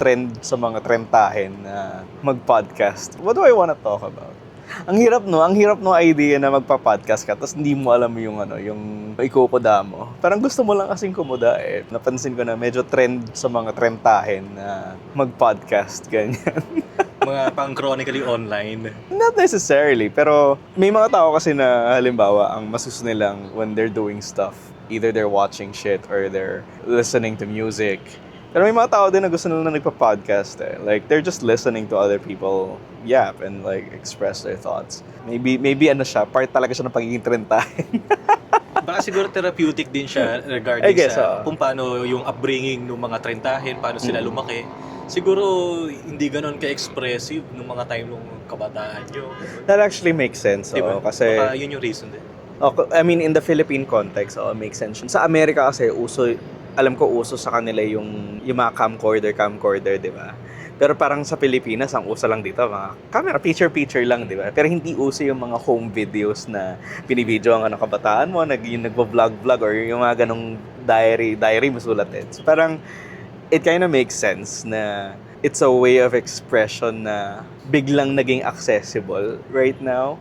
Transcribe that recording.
trend sa mga trentahin na mag-podcast. What do I wanna talk about? Ang hirap no idea na magpa-podcast ka tapos hindi mo alam yung yung ikukuda mo. Parang gusto mo lang kasing kumuda eh. Napansin ko na medyo trend sa mga trentahin na mag-podcast, ganyan. Mga pang-chronically online. Not necessarily, pero may mga tao kasi na halimbawa ang masusunod nilang when they're doing stuff. Either they're watching shit or they're listening to music. Pero may mga tao din na gusto nila nagpa-podcast eh. Like, they're just listening to other people yap and like express their thoughts. Maybe part talaga siya ng pagiging trentahin. Baka siguro therapeutic din siya regarding I guess, sa kung paano yung upbringing ng mga trentahin, paano sila lumaki. Siguro hindi ganon ka-expressive nung mga time nung kabataan nyo. That actually makes sense. Diba? Kasi, Baka yun yung reason din. I mean, in the Philippine context, makes sense. Sa Amerika kasi, alam ko uso sa kanila yung mga camcorder, di ba? Pero parang sa Pilipinas, ang uso lang dito, mga camera, picture lang, di ba? Pero hindi uso yung mga home videos na binibidyo ang kabataan mo, yung nagvo-vlog or yung mga ganong diary masulat eh. So parang, it kind of makes sense na it's a way of expression na biglang naging accessible right now.